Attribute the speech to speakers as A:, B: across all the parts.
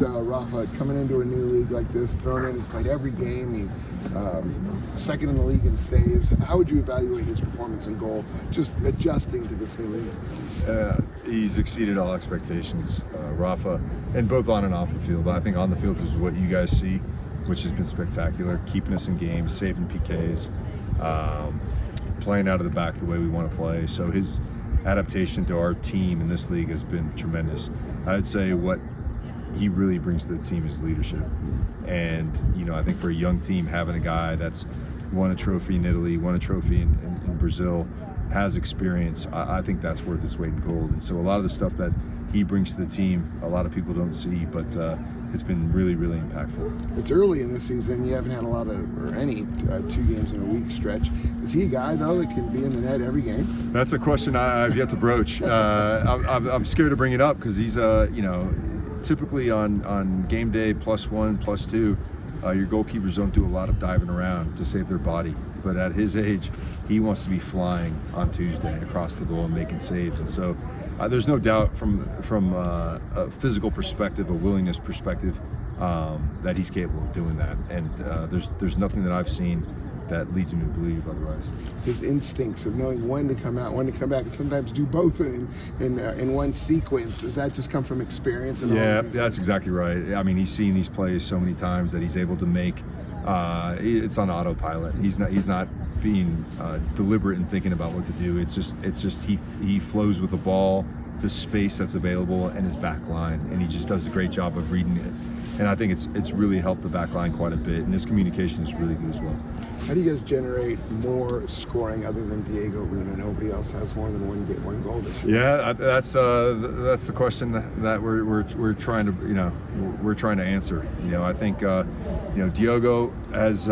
A: Rafa coming into a new league like this, thrown in, he's played every game, he's second in the league in saves. How would you evaluate his performance in goal, just adjusting to this new league?
B: He's exceeded all expectations, Rafa, and both on and off the field. I think on the field is what you guys see, which has been spectacular, keeping us in games, saving PKs, playing out of the back the way we want to play. So his adaptation to our team in this league has been tremendous. I'd say what he really brings to the team is leadership. And, I think for a young team, having a guy that's won a trophy in Italy, won a trophy in Brazil, has experience, I think that's worth its weight in gold. And so a lot of the stuff that he brings to the team, a lot of people don't see, but it's been really, really impactful.
A: It's early in this season. You haven't had a lot of, or any, 2 games in a week stretch. Is he a guy, though, that can be in the net every game?
B: That's a question I've yet to broach. I'm scared to bring it up because he's, typically on game day +1, +2, your goalkeepers don't do a lot of diving around to save their body. But at his age, he wants to be flying on Tuesday across the goal and making saves. And so there's no doubt from a physical perspective, a willingness perspective, that he's capable of doing that. And there's nothing that I've seen that leads me to believe otherwise.
A: His instincts of knowing when to come out, when to come back, and sometimes do both in one sequence. Does that just come from experience?
B: Yeah, that's exactly right. I mean, he's seen these plays so many times that he's able to make. It's on autopilot. He's not being deliberate in thinking about what to do. It's just he flows with the ball, the space that's available, and his back line, and he just does a great job of reading it. And I think it's really helped the back line quite a bit, and his communication is really good as well.
A: How do you guys generate more scoring other than Diego Luna? Nobody else has more than one goal this year.
B: Yeah, that's the question that we're trying to answer. I think Diogo has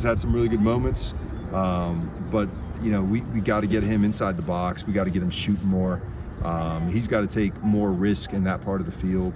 B: had some really good moments, but we got to get him inside the box. We got to get him shooting more. He's got to take more risk in that part of the field.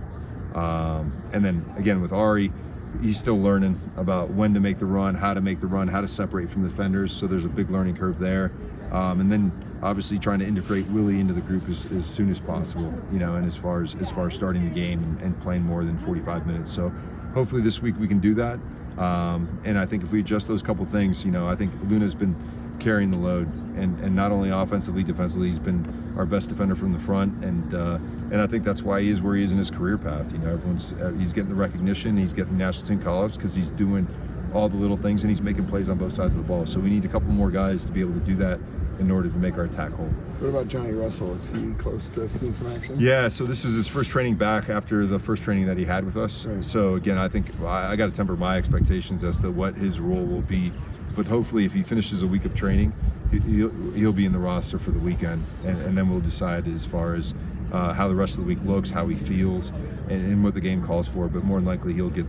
B: And then again with Ari, he's still learning about when to make the run, how to separate from the defenders. So there's a big learning curve there. And then obviously trying to integrate Willie into the group as soon as possible, and as far as starting the game and playing more than 45 minutes. So hopefully this week we can do that. And I think if we adjust those couple things, I think Luna's been carrying the load, and not only offensively, defensively, he's been our best defender from the front, and I think that's why he is where he is in his career path. He's getting the recognition, he's getting national team call-ups because he's doing all the little things and he's making plays on both sides of the ball. So we need a couple more guys to be able to do that in order to make our attack whole.
A: What about Johnny Russell? Is he close to seeing some action?
B: Yeah, so this is his first training back after the first training that he had with us. Right. So again, I think I got to temper my expectations as to what his role will be. But hopefully if he finishes a week of training, he'll be in the roster for the weekend. And then we'll decide as far as how the rest of the week looks, how he feels, and what the game calls for. But more than likely he'll get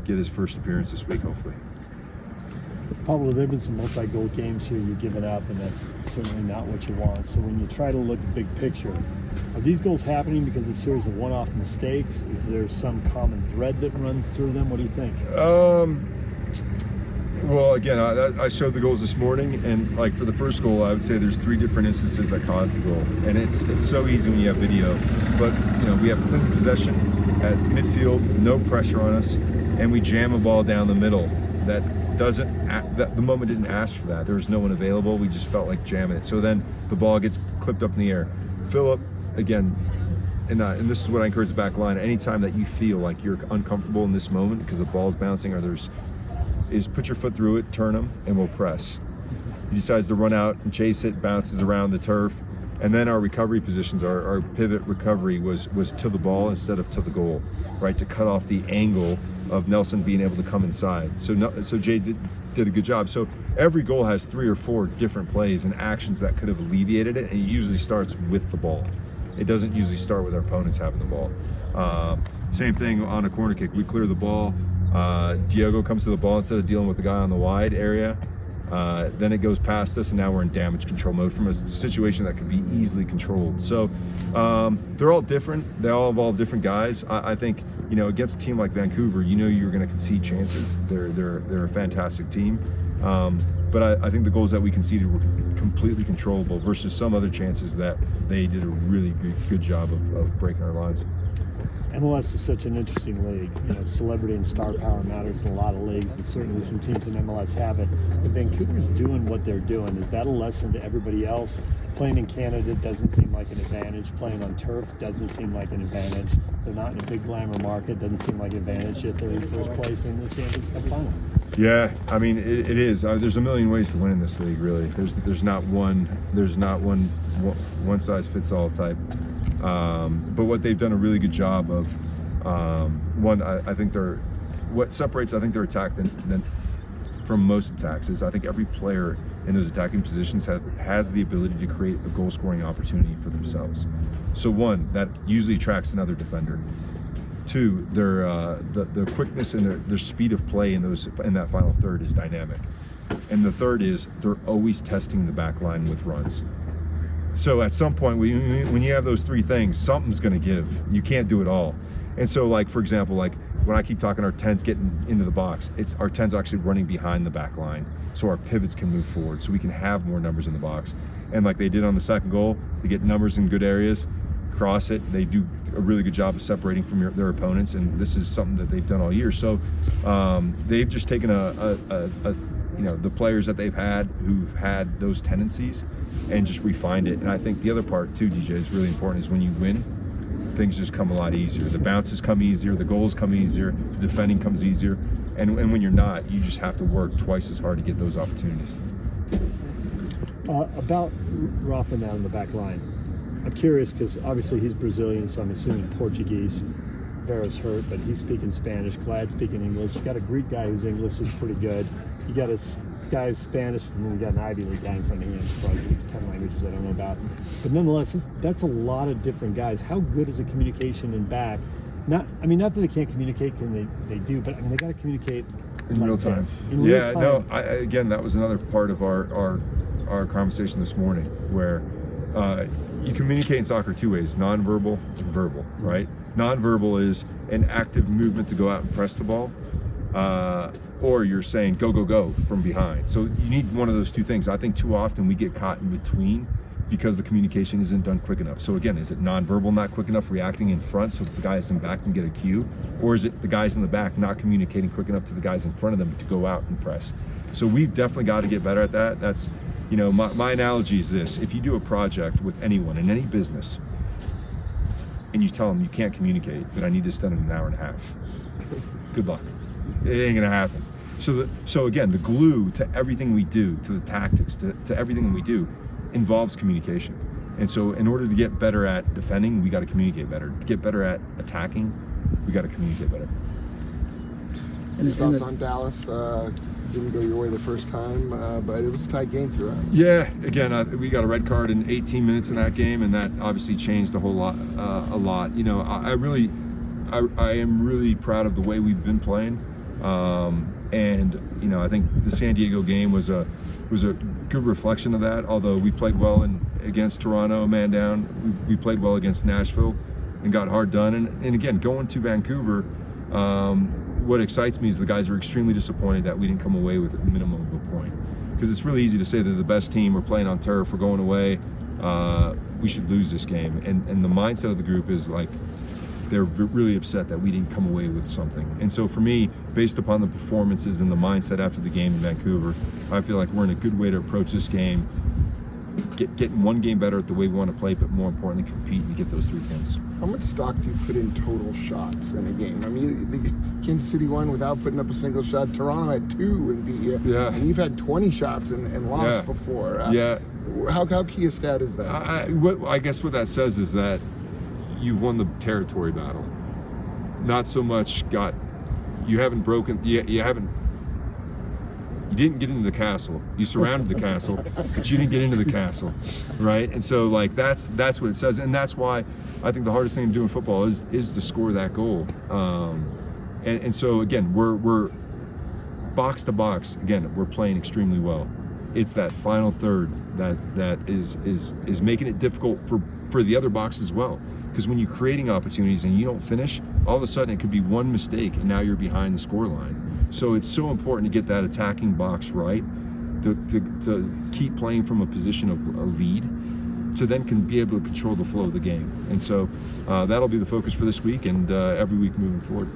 B: his first appearance this week, hopefully.
C: Pablo, there have been some multi-goal games here you've given up, and that's certainly not what you want. So when you try to look big picture, are these goals happening because of a series of one-off mistakes? Is there some common thread that runs through them? What do you think?
B: Well, again, I showed the goals this morning, and like for the first goal, I would say there's 3 different instances that caused the goal, and it's so easy when you have video. But we have clean possession at midfield, no pressure on us, and we jam a ball down the middle that the moment didn't ask for that. There was no one available. We just felt like jamming it. So then the ball gets clipped up in the air. Philip, again, and this is what I encourage the back line. Anytime that you feel like you're uncomfortable in this moment because the ball's bouncing or is put your foot through it, turn them, and we'll press. He decides to run out and chase it, bounces around the turf, and then our recovery positions, our pivot recovery was to the ball instead of to the goal, right, to cut off the angle of Nelson being able to come inside. So Jay did a good job. So every goal has 3 or 4 different plays and actions that could have alleviated it, and it usually starts with the ball. It doesn't usually start with our opponents having the ball. Same thing on a corner kick. We clear the ball. Diego comes to the ball instead of dealing with the guy on the wide area. Then it goes past us, and now we're in damage control mode from a situation that could be easily controlled. So they're all different. They all involve different guys. I think against a team like Vancouver, you're going to concede chances. They're a fantastic team. But I think the goals that we conceded were completely controllable versus some other chances that they did a really good job of breaking our lines.
C: MLS is such an interesting league. You know, celebrity and star power matters in a lot of leagues, and certainly some teams in MLS have it. But Vancouver's doing what they're doing. Is that a lesson to everybody else? Playing in Canada doesn't seem like an advantage. Playing on turf doesn't seem like an advantage. They're not in a big glamour market. Doesn't seem like an advantage, yet they're in first place in the Champions Cup final.
B: Yeah, I mean it is. There's a million ways to win in this league. Really, there's not one size fits all type. But what they've done a really good job of, I think what separates their attack than from most attacks is I think every player in those attacking positions has the ability to create a goal scoring opportunity for themselves. So one, that usually attracts another defender. Two, the quickness and their speed of play in that final third is dynamic. And the third is they're always testing the back line with runs. So at some point, when you have those three things, something's going to give. You can't do it all. And so, like, for example, like when I keep talking our 10s getting into the box, it's our 10s actually running behind the back line so our pivots can move forward, so we can have more numbers in the box. And like they did on the second goal, they get numbers in good areas, cross it. They do a really good job of separating from their opponents, and this is something that they've done all year. So they've just taken the players that they've had who've had those tendencies and just refined it. And I think the other part too, DJ, is really important, is when you win, things just come a lot easier. The bounces come easier, the goals come easier, the defending comes easier. And when you're not, you just have to work twice as hard to get those opportunities.
C: About Rafa now in the back line, I'm curious because obviously he's Brazilian, so I'm assuming Portuguese. Vera's hurt, but he's speaking Spanish. Glad speaking English. You got a Greek guy whose English is pretty good. You got a guy who's Spanish, and then you got an Ivy League guy in front of him. Probably speaks 10 languages I don't know about. But nonetheless, that's a lot of different guys. How good is the communication in back? Not that they can't communicate, they do, but I mean they got to communicate
B: in real time.
C: Real time.
B: No, again, that was another part of our conversation this morning, where you communicate in soccer two ways: nonverbal and verbal. Right? Nonverbal is an active movement to go out and press the ball, or you're saying go, go, go from behind. So you need one of those two things. I think too often we get caught in between because the communication isn't done quick enough. So again, is it nonverbal not quick enough, reacting in front so that the guys in back can get a cue? Or is it the guys in the back not communicating quick enough to the guys in front of them to go out and press? So we've definitely got to get better at that. That's, my analogy is this: if you do a project with anyone in any business and you tell them you can't communicate, that I need this done in an hour and a half, good luck. It ain't gonna happen. So again, the glue to everything we do, to the tactics, to everything we do, involves communication. And so in order to get better at defending, we got to communicate better. To get better at attacking, we got to communicate better.
A: Any thoughts on Dallas? Didn't go your way the first time, but it was a tight game throughout.
B: Yeah, again, we got a red card in 18 minutes in that game, and that obviously changed a whole lot. A lot. I am really proud of the way we've been playing. And I think the San Diego game was a good reflection of that. Although we played well against Toronto, man down, we played well against Nashville and got hard done. And again, going to Vancouver, what excites me is the guys are extremely disappointed that we didn't come away with a minimum of a point. Because it's really easy to say they're the best team, we're playing on turf, we're going away, we should lose this game. And the mindset of the group is like, they're really upset that we didn't come away with something. And so for me, based upon the performances and the mindset after the game in Vancouver, I feel like we're in a good way to approach this game, getting one game better at the way we want to play, but more importantly, compete and get those 3 points.
A: How much stock do you put in total shots in a game? I mean, the Kansas City won without putting up a single shot. Toronto had 2 and beat you.
B: Yeah.
A: And you've had 20 shots and lost before. How key a stat is that?
B: I guess what that says is that you've won the territory battle. Not so much you haven't broken, you didn't get into the castle. You surrounded the castle, but you didn't get into the castle, right? And so like that's what it says, and that's why I think the hardest thing to do in football is to score that goal. And so again, we're box to box. Again, we're playing extremely well. It's that final third that is making it difficult for the other box as well. Because when you're creating opportunities and you don't finish, all of a sudden it could be one mistake and now you're behind the score line. So it's so important to get that attacking box right, to keep playing from a position of a lead, to then can be able to control the flow of the game. And so that'll be the focus for this week and every week moving forward.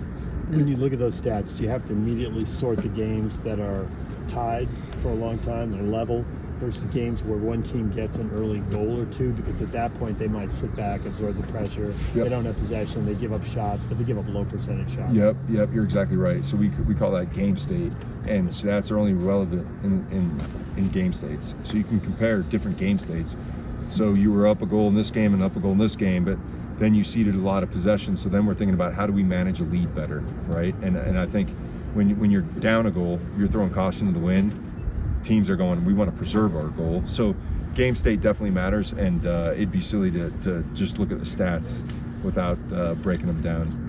C: When you look at those stats, do you have to immediately sort the games that are tied for a long time, that are level, versus games where one team gets an early goal or two? Because at that point they might sit back, absorb the pressure.
B: Yep.
C: They don't have possession, they give up shots, but they give up low percentage shots.
B: Yep, you're exactly right. So we call that game state, and stats are only relevant in game states. So you can compare different game states. So you were up a goal in this game and up a goal in this game, but then you ceded a lot of possession. So then we're thinking about how do we manage a lead better, right? And I think when you're down a goal, you're throwing caution to the wind. Teams are going, we want to preserve our goal. So game state definitely matters, and it'd be silly to just look at the stats without breaking them down.